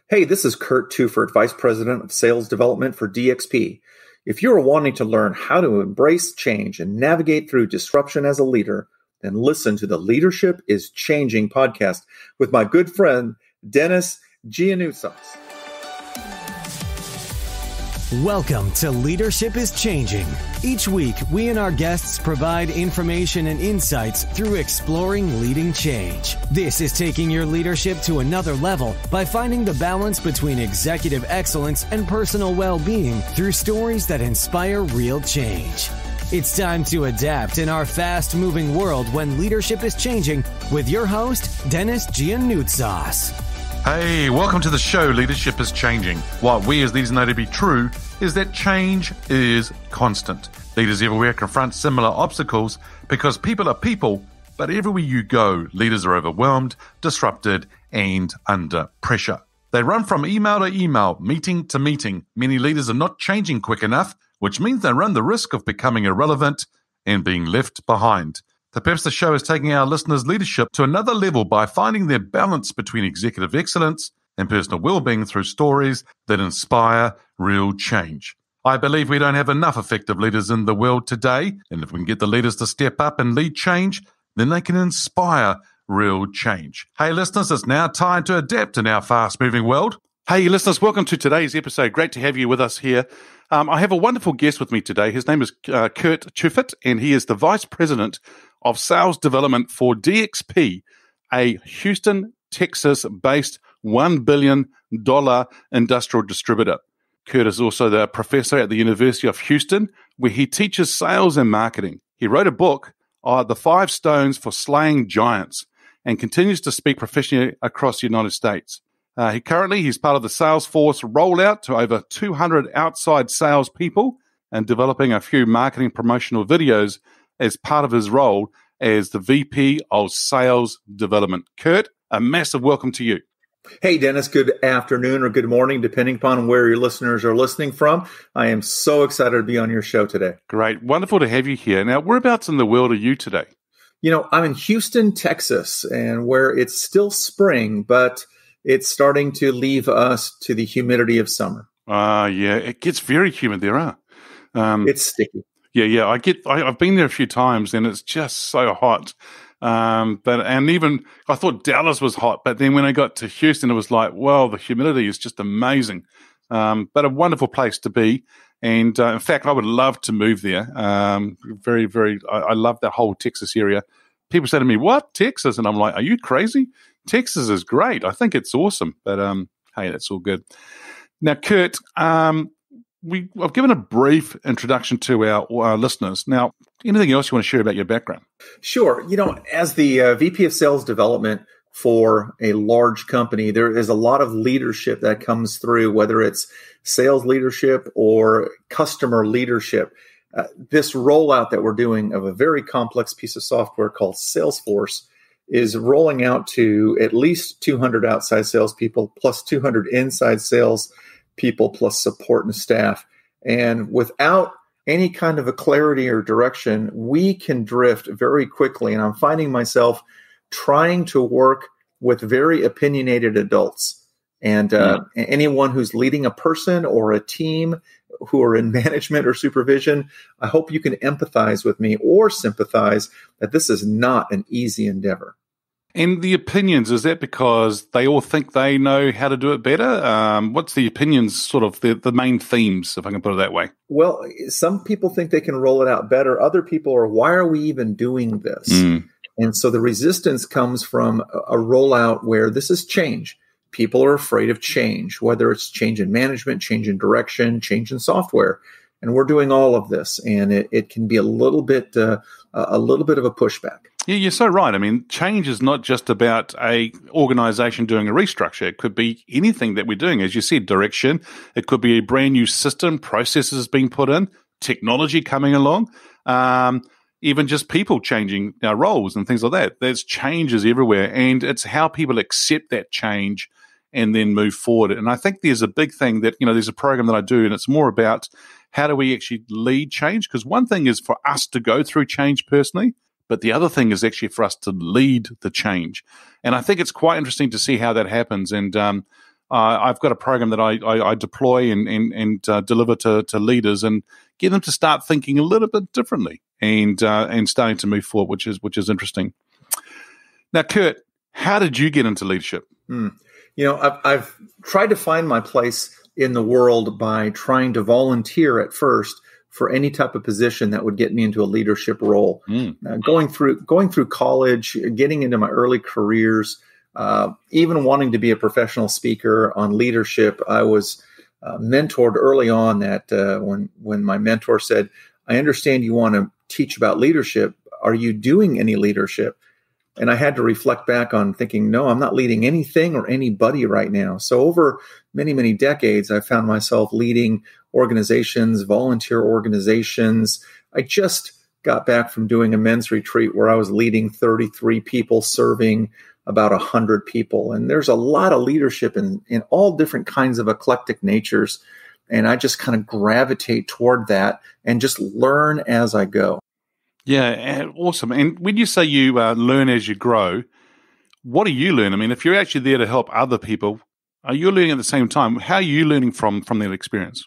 Hey, this is Curt Tueffert, Vice President of Sales Development for DXP. If you're wanting to learn how to embrace change and navigate through disruption as a leader, then listen to the Leadership is Changing podcast with my good friend, Dennis Giannoutsas. Welcome to Leadership is Changing. Each week, we and our guests provide information and insights through exploring leading change. This is taking your leadership to another level by finding the balance between executive excellence and personal well-being through stories that inspire real change. It's time to adapt in our fast-moving world when leadership is changing with your host, Dennis Giannoutsas. Hey, welcome to the show, Leadership is Changing. What we as leaders know to be true is that change is constant. Leaders everywhere confront similar obstacles because people are people, but everywhere you go, leaders are overwhelmed, disrupted, and under pressure. They run from email to email, meeting to meeting. Many leaders are not changing quick enough, which means they run the risk of becoming irrelevant and being left behind. Perhaps the show is taking our listeners' leadership to another level by finding their balance between executive excellence and personal well-being through stories that inspire real change. I believe we don't have enough effective leaders in the world today, and if we can get the leaders to step up and lead change, then they can inspire real change. Hey listeners, it's now time to adapt in our fast-moving world. Hey listeners, welcome to today's episode. Great to have you with us here. I have a wonderful guest with me today. His name is Curt Tueffert, and he is the Vice President of Sales Development for DXP, a Houston, Texas-based $1 billion industrial distributor. Curt is also the professor at the University of Houston, where he teaches sales and marketing. He wrote a book, The 5 Stones for Slaying Giants, and continues to speak professionally across the United States. He's part of the Salesforce rollout to over 200 outside salespeople and developing a few marketing promotional videos as part of his role as the VP of Sales Development. Curt, a massive welcome to you. Hey, Dennis, good afternoon or good morning, depending upon where your listeners are listening from. I am so excited to be on your show today. Great. Wonderful to have you here. Now, whereabouts in the world are you today? You know, I'm in Houston, Texas, and where it's still spring, but it's starting to leave us to the humidity of summer. Yeah, it gets very humid there, It's sticky. Yeah. I've been there a few times, and it's just so hot. Even I thought Dallas was hot, but then when I got to Houston, it was like, wow, the humidity is just amazing. But a wonderful place to be. And in fact, I would love to move there. I love that whole Texas area. People say to me, "What, Texas?" And I'm like, "Are you crazy? Texas is great. I think it's awesome." But hey, that's all good. Now, Curt, I've given a brief introduction to our listeners. Now, anything else you want to share about your background? Sure. You know, as the VP of Sales Development for a large company, there is a lot of leadership that comes through, whether it's sales leadership or customer leadership. This rollout that we're doing of a very complex piece of software called Salesforce is rolling out to at least 200 outside salespeople plus 200 inside sales people plus support and staff. And without any kind of a clarity or direction, we can drift very quickly. And I'm finding myself trying to work with very opinionated adults. And anyone who's leading a person or a team who are in management or supervision, I hope you can empathize with me or sympathize that this is not an easy endeavor. And the opinions, is that because they all think they know how to do it better? What's the opinions, sort of the main themes, if I can put it that way? Well, some people think they can roll it out better. Other people are, why are we even doing this? And so the resistance comes from a rollout where this is change. People are afraid of change, whether it's change in management, change in direction, change in software. And we're doing all of this, and it can be a little bit of a pushback. Yeah, you're so right. I mean, change is not just about a organization doing a restructure. It could be anything that we're doing. As you said, direction. It could be a brand new system, processes being put in, technology coming along, even just people changing roles and things like that. There's changes everywhere, and it's how people accept that change and then move forward. And I think there's a big thing that, there's a program that I do, and it's more about how do we actually lead change? Because one thing is for us to go through change personally, but the other thing is actually for us to lead the change. And I think it's quite interesting to see how that happens. And I've got a program that I deploy and deliver to leaders and get them to start thinking a little bit differently and starting to move forward, which is interesting. Now, Curt, how did you get into leadership? I've tried to find my place in the world by trying to volunteer at first for any type of position that would get me into a leadership role. Going through college, getting into my early careers, even wanting to be a professional speaker on leadership. I was mentored early on that when my mentor said, "I understand you want to teach about leadership. Are you doing any leadership?" And I had to reflect back on thinking, no, I'm not leading anything or anybody right now. So over many, many decades, I found myself leading organizations, volunteer organizations. I just got back from doing a men's retreat where I was leading 33 people, serving about 100 people. And there's a lot of leadership in all different kinds of eclectic natures. And I just kind of gravitate toward that and just learn as I go. Yeah, awesome. And when you say you learn as you grow, what do you learn? I mean, if you're actually there to help other people, are you learning at the same time? How are you learning from that experience?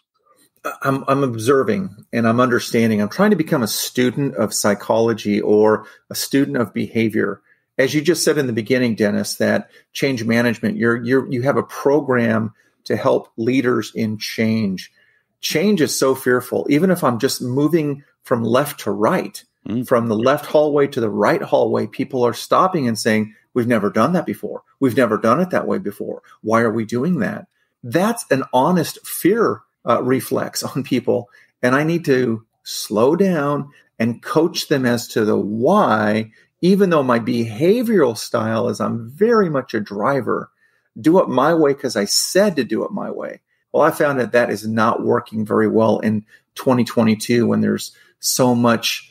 I'm observing and I'm understanding. I'm trying to become a student of psychology or a student of behavior. As you just said in the beginning, Dennis, that change management, you have a program to help leaders in change. Change is so fearful. Even if I'm just moving from left to right, from the left hallway to the right hallway, people are stopping and saying, "We've never done that before. We've never done it that way before. Why are we doing that?" That's an honest fear reflex on people. And I need to slow down and coach them as to the why, even though my behavioral style is I'm very much a driver. Do it my way because I said to do it my way. Well, I found that is not working very well in 2022 when there's so much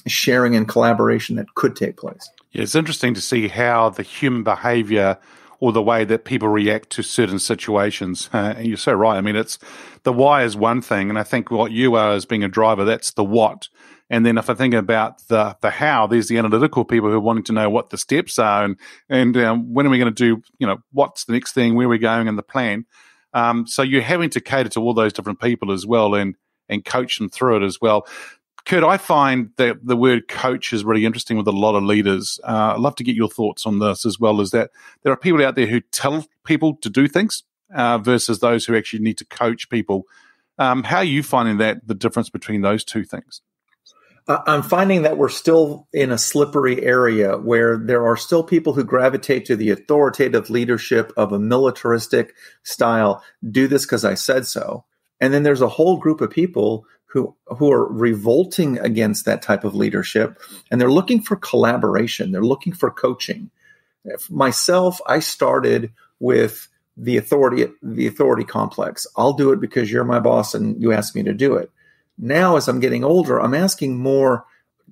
sharing and collaboration that could take place. Yeah, it's interesting to see how the human behavior or the way that people react to certain situations. And you're so right. I mean, it's the why is one thing, and I think what you are as being a driver, that's the what. And then if I think about the how, there's the analytical people who are wanting to know what the steps are and when are we going to do, what's the next thing, where we're going, and the plan. So you're having to cater to all those different people as well and coach them through it as well. Curt, I find that the word coach is really interesting with a lot of leaders. I'd love to get your thoughts on this as well, is that there are people out there who tell people to do things versus those who actually need to coach people. How are you finding the difference between those two things? I'm finding that we're still in a slippery area where there are still people who gravitate to the authoritative leadership of a militaristic style, do this because I said so. And then there's a whole group of people who are revolting against that type of leadership, and they're looking for collaboration. They're looking for coaching. Myself, I started with the authority complex. I'll do it because you're my boss and you asked me to do it. Now, as I'm getting older, I'm asking more,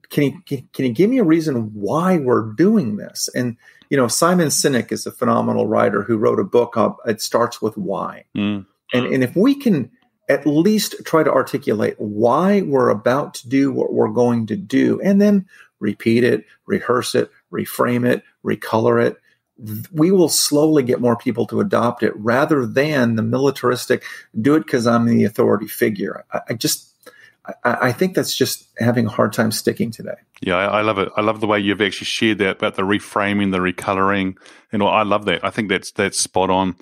can you give me a reason why we're doing this? And, Simon Sinek is a phenomenal writer who wrote a book, It Starts With Why. And if we can at least try to articulate why we're about to do what we're going to do, and then repeat it, rehearse it, reframe it, recolor it, we will slowly get more people to adopt it rather than the militaristic, do it because I'm the authority figure. I think that's just having a hard time sticking today. Yeah, I love it. I love the way you've actually shared that about the reframing, the recoloring, and I love that. I think that's spot on.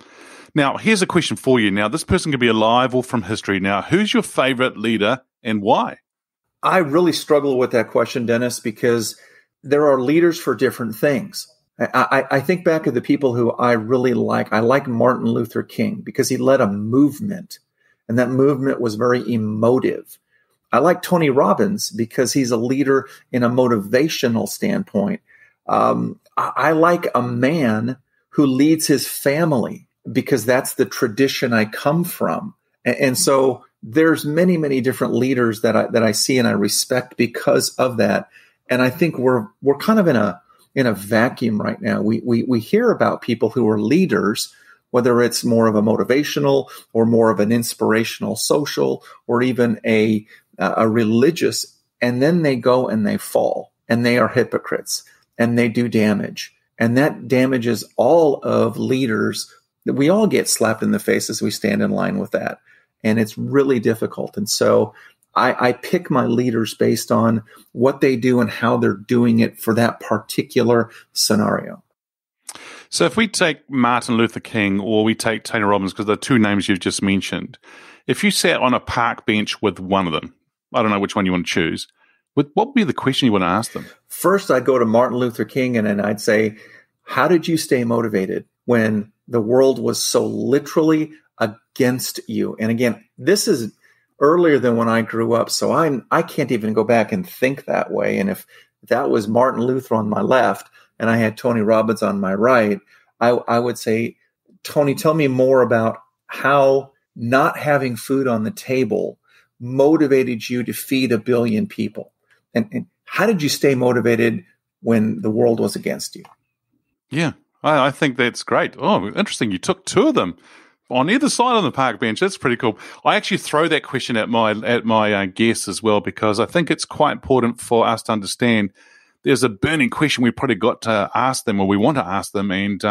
Now, here's a question for you. Now, this person could be alive or from history. Now, who's your favorite leader and why? I really struggle with that question, Dennis, because there are leaders for different things. I think back of the people who I really like. I like Martin Luther King because he led a movement, and that movement was very emotive. I like Tony Robbins because he's a leader in a motivational standpoint. I like a man who leads his family because that's the tradition I come from. And so there's many, many different leaders that I see and I respect because of that. And I think we're kind of in a vacuum right now. We hear about people who are leaders, whether it's more of a motivational or more of an inspirational social or even a religious, and then they go and they fall and they are hypocrites and they do damage. And that damages all of leaders we all get slapped in the face as we stand in line with that. And it's really difficult. And so I pick my leaders based on what they do and how they're doing it for that particular scenario. So if we take Martin Luther King or we take Tony Robbins, because the two names you've just mentioned, if you sat on a park bench with one of them, I don't know which one you want to choose, what would be the question you want to ask them? First, I'd go to Martin Luther King and I'd say, how did you stay motivated when the world was so literally against you? And again, this is earlier than when I grew up, so I can't even go back and think that way. And if that was Martin Luther on my left and I had Tony Robbins on my right, I would say, Tony, tell me more about how not having food on the table motivated you to feed 1 billion people. And how did you stay motivated when the world was against you? Yeah, I think that's great. Oh, interesting. You took two of them on either side of the park bench. That's pretty cool. I actually throw that question at my guests as well, because I think it's quite important for us to understand there's a burning question we've probably got to ask them, or we want to ask them, and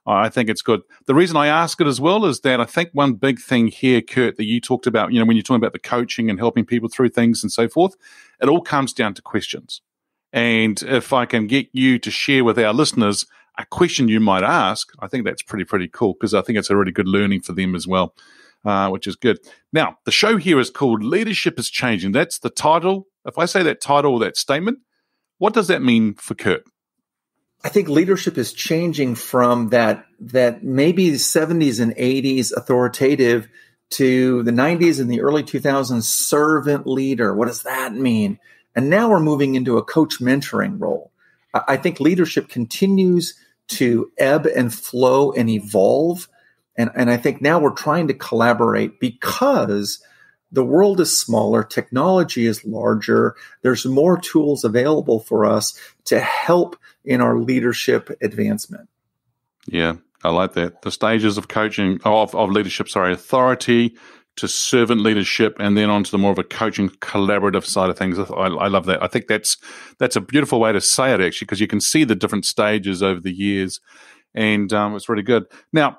I think it's good. The reason I ask it as well is that I think one big thing here, Curt, that you talked about, when you're talking about the coaching and helping people through things and so forth, it all comes down to questions. And if I can get you to share with our listeners a question you might ask, I think that's pretty cool, because I think it's a really good learning for them as well, which is good. Now, the show here is called Leadership is Changing. That's the title. If I say that title or that statement, what does that mean for Curt? I think leadership is changing from that maybe the 70s and 80s authoritative to the 90s and the early 2000s servant leader. What does that mean? And now we're moving into a coach mentoring role. I think leadership continues to ebb and flow and evolve. And I think now we're trying to collaborate because the world is smaller, technology is larger, there's more tools available for us to help in our leadership advancement. Yeah, I like that. The stages of coaching, of leadership, authority to servant leadership, and then onto the more of a coaching collaborative side of things. I love that. I think that's a beautiful way to say it, actually, because you can see the different stages over the years, and it's really good. Now,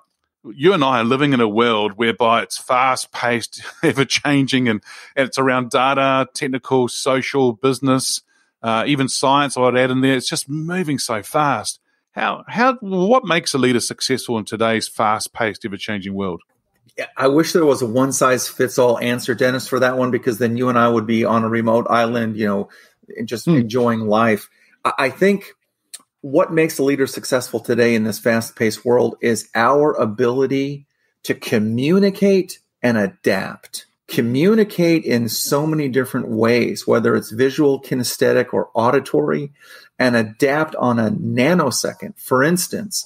you and I are living in a world whereby it's fast-paced, ever-changing, and it's around data, technical, social, business, even science, I would add in there. It's just moving so fast. What makes a leader successful in today's fast-paced, ever-changing world? I wish there was a one-size-fits-all answer, Dennis, for that one, because then you and I would be on a remote island, just enjoying life. I think what makes a leader successful today in this fast-paced world is our ability to communicate and adapt. Communicate in so many different ways, whether it's visual, kinesthetic, or auditory, and adapt on a nanosecond. For instance,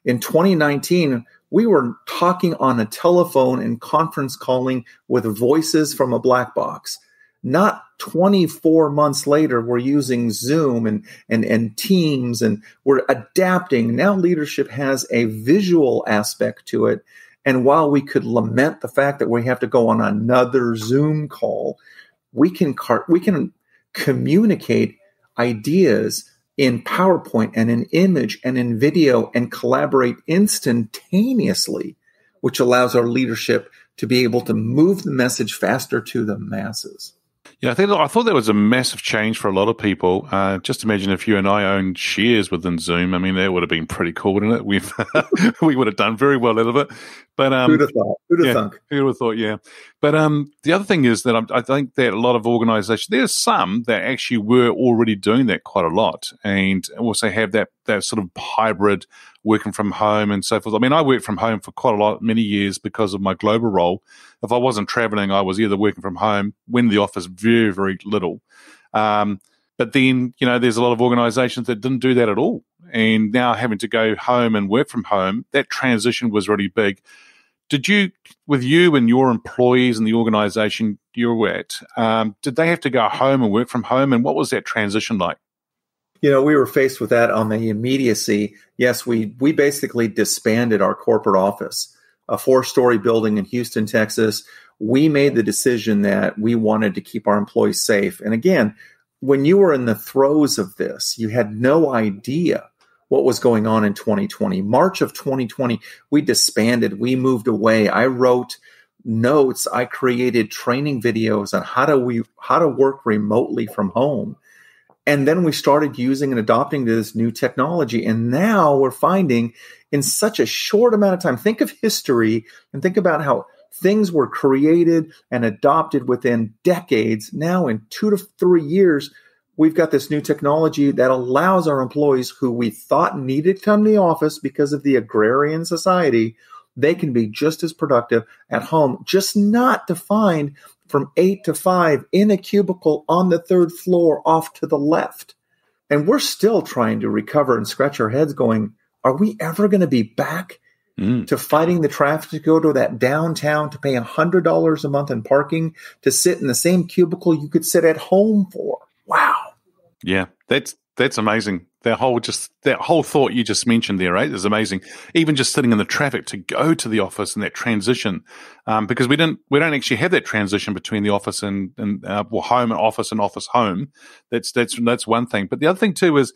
in 2019, we were talking on a telephone and conference calling with voices from a black box. Not 24 months later, we're using Zoom and Teams, and we're adapting. Now leadership has a visual aspect to it. And while we could lament the fact that we have to go on another Zoom call, we can communicate ideas in PowerPoint and in image and in video and collaborate instantaneously, which allows our leadership to be able to move the message faster to the masses. Yeah, I thought that was a massive change for a lot of people. Just imagine if you and I owned shares within Zoom. I mean, that would have been pretty cool, wouldn't it? We would have done very well out of it. But who'd have thought? Who'd have thought? Yeah. But the other thing is that I think that a lot of organizations, there's some that actually were already doing that quite a lot, and also have that sort of hybrid working from home and so forth. I mean, I worked from home for many years because of my global role. If I wasn't traveling, I was either working from home, went to the office very, very little. But then, there's a lot of organizations that didn't do that at all. And now having to go home and work from home, that transition was really big. With you and your employees and the organization you were at, did they have to go home and work from home? And what was that transition like? We were faced with that on the immediacy. Yes, we basically disbanded our corporate office, a 4-story building in Houston, Texas. We made the decision that we wanted to keep our employees safe. And again, when you were in the throes of this, you had no idea what was going on in 2020. March of 2020, we disbanded. We moved away. I wrote notes. I created training videos on how to work remotely from home. And then we started using and adopting this new technology. And now we're finding in such a short amount of time, think of history and think about how things were created and adopted within decades. Now in 2 to 3 years, we've got this new technology that allows our employees who we thought needed to come to the office because of the agrarian society, they can be just as productive at home, just not defined from 8 to 5 in a cubicle on the 3rd floor off to the left. And we're still trying to recover and scratch our heads going, are we ever going to be back to fighting the traffic to go to that downtown to pay $100 a month in parking to sit in the same cubicle you could sit at home for? Wow. Yeah, that's amazing. That whole thought you just mentioned there, right, is amazing. Even just sitting in the traffic to go to the office and that transition, because we don't actually have that transition between the office and home and office home. That's one thing. But the other thing too is,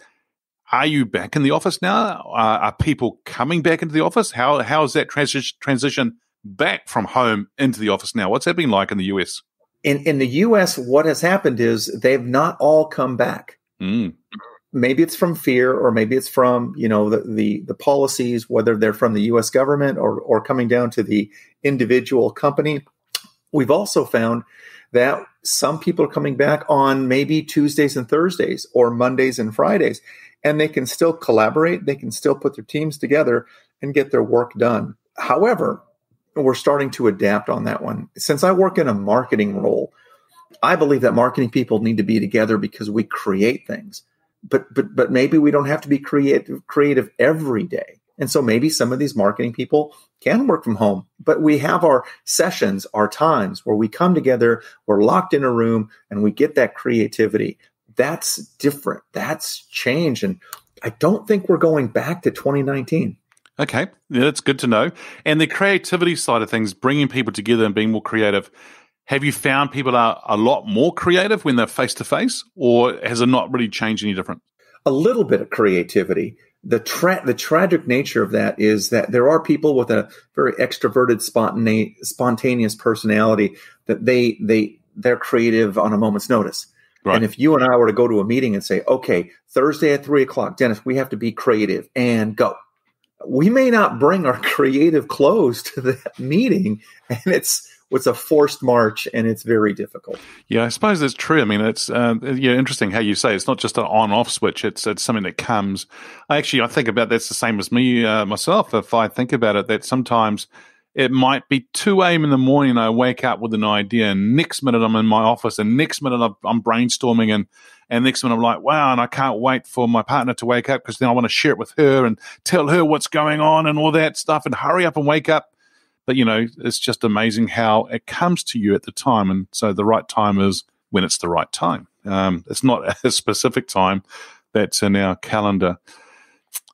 are you back in the office now? Are people coming back into the office? How is that transition back from home into the office now? What's that been like in the US? In the US, what has happened is they've not all come back. Maybe it's from fear, or maybe it's from the policies, whether they're from the U.S. government or coming down to the individual company. We've also found that some people are coming back on maybe Tuesdays and Thursdays or Mondays and Fridays, and they can still collaborate. They can still put their teams together and get their work done. However, we're starting to adapt on that one. Since I work in a marketing role, I believe that marketing people need to be together because we create things. But maybe we don't have to be creative every day. And so maybe some of these marketing people can work from home, but we have our sessions, our times where we come together, we're locked in a room, and we get that creativity. That's different. That's change. And I don't think we're going back to 2019. Okay, yeah, that's good to know. And the creativity side of things, bringing people together and being more creative, have you found people are a lot more creative when they're face-to-face, or has it not really changed any different? A little bit of creativity. The tragic nature of that is that there are people with a very extroverted, spontaneous personality that they're creative on a moment's notice. Right. And if you and I were to go to a meeting and say, okay, Thursday at 3:00, Dennis, we have to be creative and go. We may not bring our creative clothes to that meeting, and it's a forced march, and it's very difficult. Yeah, I suppose that's true. I mean, it's interesting how you say it's not just an on-off switch. It's something that comes. I think about that's the same as me myself. If I think about it, that sometimes it might be 2 a.m. in the morning and I wake up with an idea, and next minute I'm in my office, and next minute I'm brainstorming, and next minute I'm like, wow, and I can't wait for my partner to wake up because then I want to share it with her and tell her what's going on and all that stuff and hurry up and wake up. But, it's just amazing how it comes to you at the time. And so the right time is when it's the right time. It's not a specific time that's in our calendar.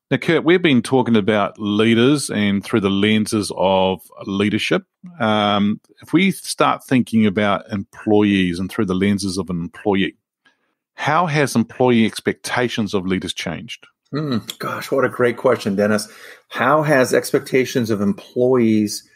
Now, Curt, we've been talking about leaders and through the lenses of leadership. If we start thinking about employees and through the lenses of an employee, how has employee expectations of leaders changed? Gosh, what a great question, Dennis. How has expectations of employees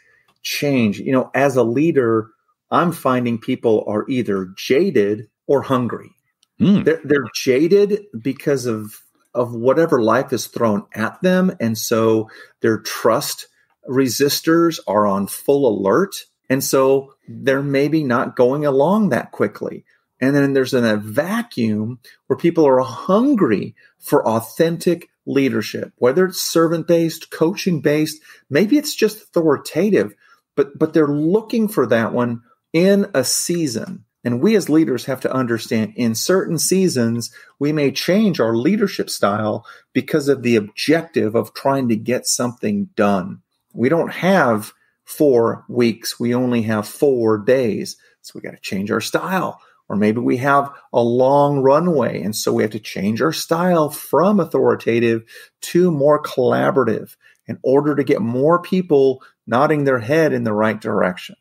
changed? As a leader, I'm finding people are either jaded or hungry. They're jaded because of whatever life is thrown at them. And so their trust resistors are on full alert. And so they're maybe not going along that quickly. And then there's a vacuum where people are hungry for authentic leadership, whether it's servant-based, coaching-based, maybe it's just authoritative, but they're looking for that one in a season. And we as leaders have to understand in certain seasons, we may change our leadership style because of the objective of trying to get something done. We don't have 4 weeks. We only have 4 days. So we got to change our style. Or maybe we have a long runway, and so we have to change our style from authoritative to more collaborative in order to get more people nodding their head in the right direction.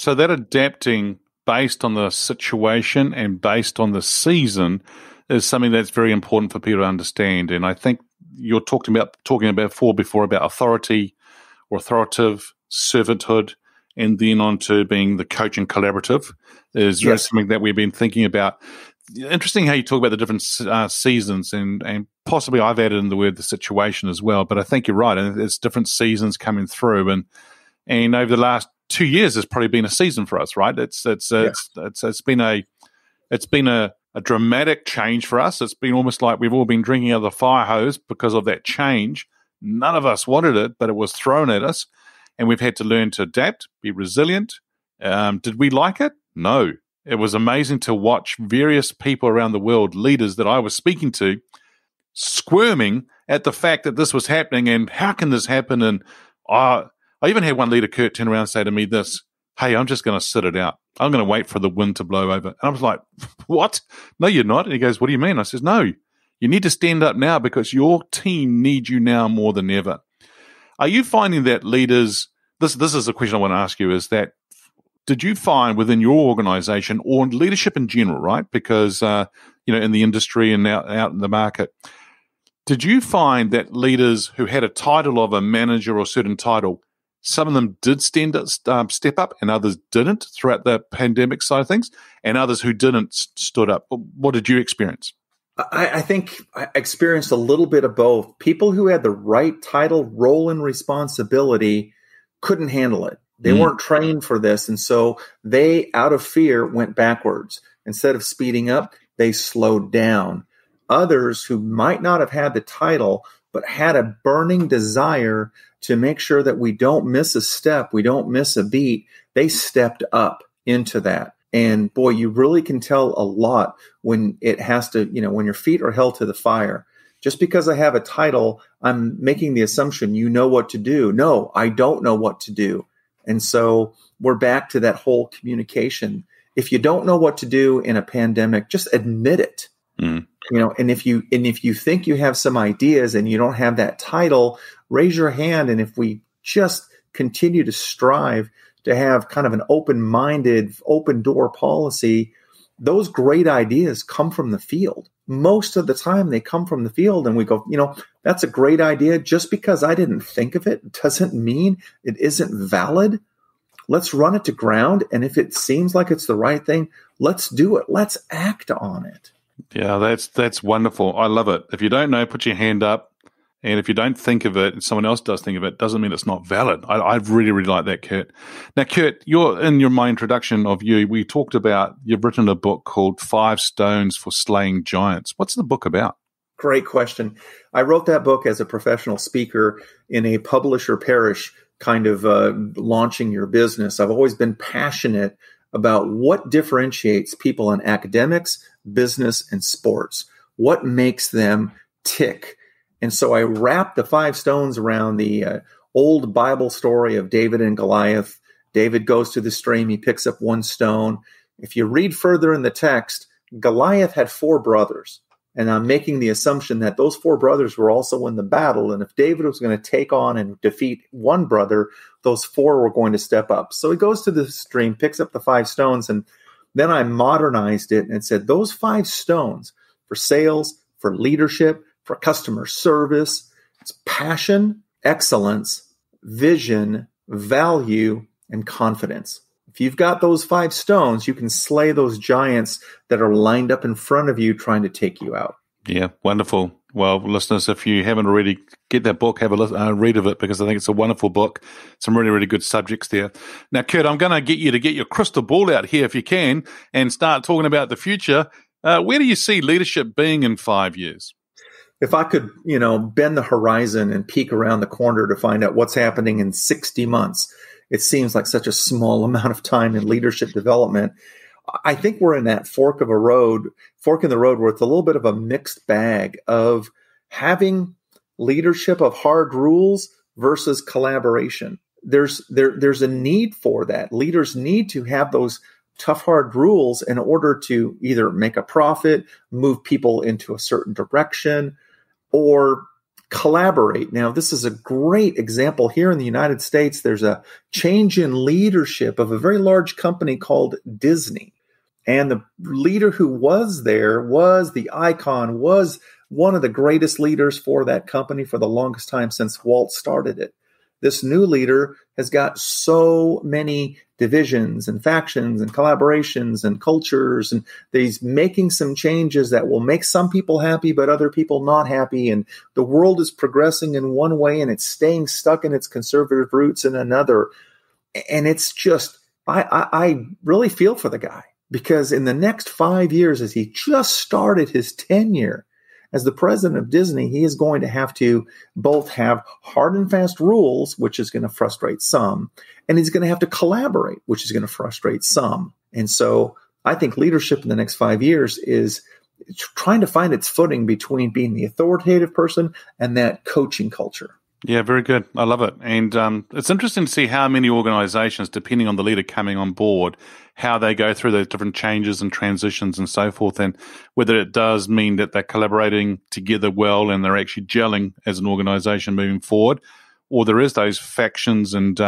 So that adapting based on the situation and based on the season is something that's very important for people to understand. And I think you're talking about before about authority or authoritative, servanthood, and then on to being the coach and collaborative is really something that we've been thinking about. Interesting how you talk about the different seasons, and possibly I've added in the word the situation as well, but I think you're right. And it's different seasons coming through, and over the last 2 years, has probably been a season for us, right? It's been a dramatic change for us. It's been almost like we've all been drinking out of the fire hose because of that change. None of us wanted it, but it was thrown at us, and we've had to learn to adapt, be resilient. Did we like it? No. It was amazing to watch various people around the world, leaders that I was speaking to, squirming at the fact that this was happening and how can this happen? And I even had one leader, Curt, turn around and say to me this, hey, I'm just going to sit it out. I'm going to wait for the wind to blow over. And I was like, what? No, you're not. And he goes, what do you mean? I says, no, you need to stand up now because your team needs you now more than ever. Are you finding that leaders, this is a question I want to ask you, is that did you find within your organization or leadership in general, right? Because, in the industry and out in the market, did you find that leaders who had a title of a manager or a certain title, some of them did step up and others didn't throughout the pandemic side of things, and others who didn't stood up? What did you experience? I think I experienced a little bit of both. People who had the right title, role, and responsibility couldn't handle it. They weren't trained for this. And so they, out of fear, went backwards. Instead of speeding up, they slowed down. Others who might not have had the title, but had a burning desire to make sure that we don't miss a step, we don't miss a beat, they stepped up into that. And boy, you really can tell a lot when it has to, when your feet are held to the fire. Just because I have a title, I'm making the assumption you know what to do. No, I don't know what to do. And so we're back to that whole communication. If you don't know what to do in a pandemic, just admit it. And if you think you have some ideas and you don't have that title, raise your hand. And if we just continue to strive to have kind of an open-minded, open door policy, those great ideas come from the field. Most of the time they come from the field and we go, that's a great idea. Just because I didn't think of it doesn't mean it isn't valid. Let's run it to ground. And if it seems like it's the right thing, let's do it. Let's act on it. Yeah, that's wonderful. I love it. If you don't know, put your hand up. And if you don't think of it and someone else does think of it, doesn't mean it's not valid. I really, really like that, Curt. Now, Curt, my introduction of you, we talked about, you've written a book called 5 Stones for Slaying Giants. What's the book about? Great question. I wrote that book as a professional speaker in a publisher parish kind of launching your business. I've always been passionate about what differentiates people in academics, business, and sports. What makes them tick? And so I wrapped the 5 stones around the old Bible story of David and Goliath. David goes to the stream. He picks up 1 stone. If you read further in the text, Goliath had 4 brothers. And I'm making the assumption that those 4 brothers were also in the battle. And if David was going to take on and defeat 1 brother, those 4 were going to step up. So he goes to the stream, picks up the 5 stones, and then I modernized it and said, those 5 stones for sales, for leadership, for customer service, it's passion, excellence, vision, value, and confidence. If you've got those 5 stones, you can slay those giants that are lined up in front of you trying to take you out. Yeah, wonderful. Well, listeners, if you haven't already, get that book, have a read of it, because I think it's a wonderful book. Some really, really good subjects there. Now, Curt, I'm going to get you to get your crystal ball out here if you can and start talking about the future. Where do you see leadership being in 5 years? If I could, bend the horizon and peek around the corner to find out what's happening in 60 months, it seems like such a small amount of time in leadership development. I think we're in that fork in the road where it's a little bit of a mixed bag of having leadership of hard rules versus collaboration. There's a need for that. Leaders need to have those tough, hard rules in order to either make a profit, move people into a certain direction, or collaborate. Now, this is a great example here in the United States. There's a change in leadership of a very large company called Disney. And the leader who was there was the icon, was one of the greatest leaders for that company for the longest time since Walt started it. This new leader has got so many divisions and factions and collaborations and cultures, and he's making some changes that will make some people happy, but other people not happy. And the world is progressing in one way and it's staying stuck in its conservative roots in another. And it's just, I really feel for the guy, because in the next 5 years, as he just started his tenure as the president of Disney, he is going to have to both have hard and fast rules, which is going to frustrate some, and he's going to have to collaborate, which is going to frustrate some. And so I think leadership in the next 5 years is trying to find its footing between being the authoritative person and that coaching culture. Yeah, very good. I love it. And it's interesting to see how many organizations, depending on the leader coming on board, how they go through those different changes and transitions and so forth, and whether it does mean that they're collaborating together well and they're actually gelling as an organization moving forward, or there is those factions and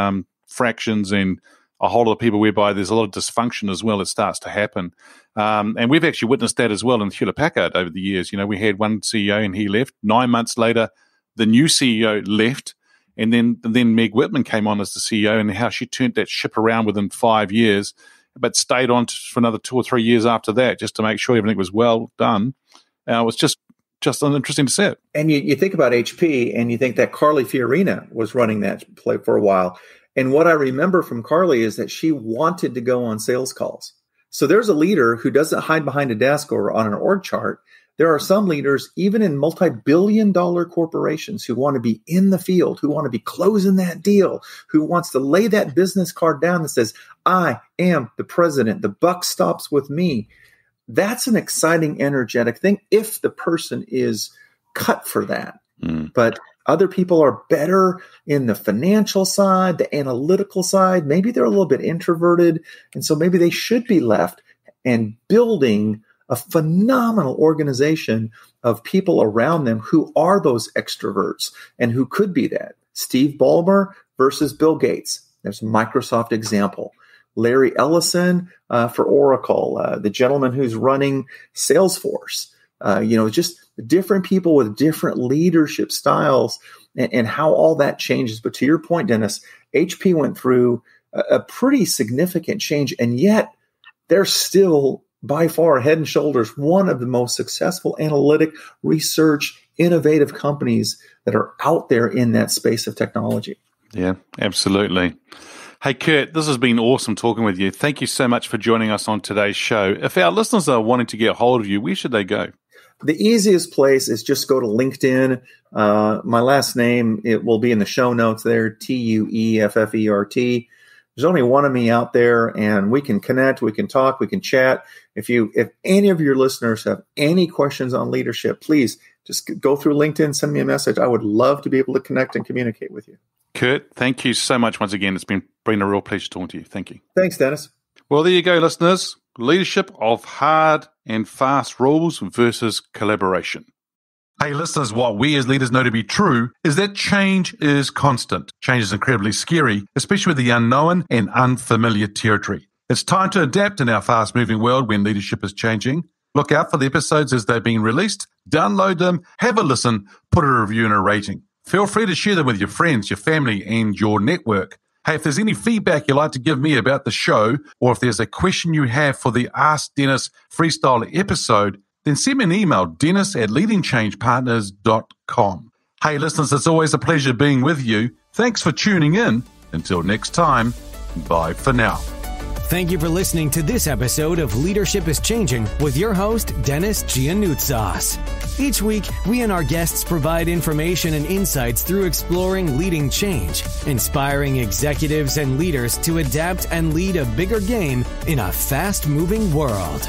fractions and a whole lot of people whereby there's a lot of dysfunction as well that starts to happen. And we've actually witnessed that as well in Hewlett-Packard over the years. You know, we had one CEO and he left. 9 months later, the new CEO left, and then Meg Whitman came on as the CEO, and how she turned that ship around within 5 years, but stayed on for another 2 or 3 years after that just to make sure everything was well done. It was just interesting to see it. And you think about HP, and you think that Carly Fiorina was running that play for a while. And what I remember from Carly is that she wanted to go on sales calls. So there's a leader who doesn't hide behind a desk or on an org chart. There are some leaders, even in multi-billion-dollar corporations, who want to be in the field, who want to be closing that deal, who wants to lay that business card down that says, I am the president. The buck stops with me. That's an exciting, energetic thing if the person is cut for that. But other people are better in the financial side, the analytical side. Maybe they're a little bit introverted, and so maybe they should be left and building a phenomenal organization of people around them who are those extroverts and who could be that. Steve Ballmer versus Bill Gates. There's a Microsoft example. Larry Ellison for Oracle, the gentleman who's running Salesforce. Just different people with different leadership styles and how all that changes. But to your point, Dennis, HP went through a pretty significant change, and yet they're still by far, head and shoulders, one of the most successful analytic, research, innovative companies that are out there in that space of technology. Yeah, absolutely. Hey, Curt, this has been awesome talking with you. Thank you so much for joining us on today's show. If our listeners are wanting to get a hold of you, where should they go? The easiest place is just go to LinkedIn. My last name, it will be in the show notes there, Tueffert. There's only one of me out there, and we can connect, we can talk, we can chat. If any of your listeners have any questions on leadership, please just go through LinkedIn, send me a message. I would love to be able to connect and communicate with you. Curt, thank you so much once again. It's been a real pleasure talking to you. Thank you. Thanks, Dennis. Well, there you go, listeners. Leadership of hard and fast rules versus collaboration. Hey, listeners, what we as leaders know to be true is that change is constant. Change is incredibly scary, especially with the unknown and unfamiliar territory. It's time to adapt in our fast-moving world when leadership is changing. Look out for the episodes as they're being released. Download them, have a listen, put a review and a rating. Feel free to share them with your friends, your family, and your network. Hey, if there's any feedback you'd like to give me about the show, or if there's a question you have for the Ask Dennis Freestyle episode, then send me an email, dennis@leadingchangepartners.com. Hey, listeners, it's always a pleasure being with you. Thanks for tuning in. Until next time, bye for now. Thank you for listening to this episode of Leadership is Changing with your host, Dennis Giannoutsas. Each week, we and our guests provide information and insights through exploring leading change, inspiring executives and leaders to adapt and lead a bigger game in a fast-moving world.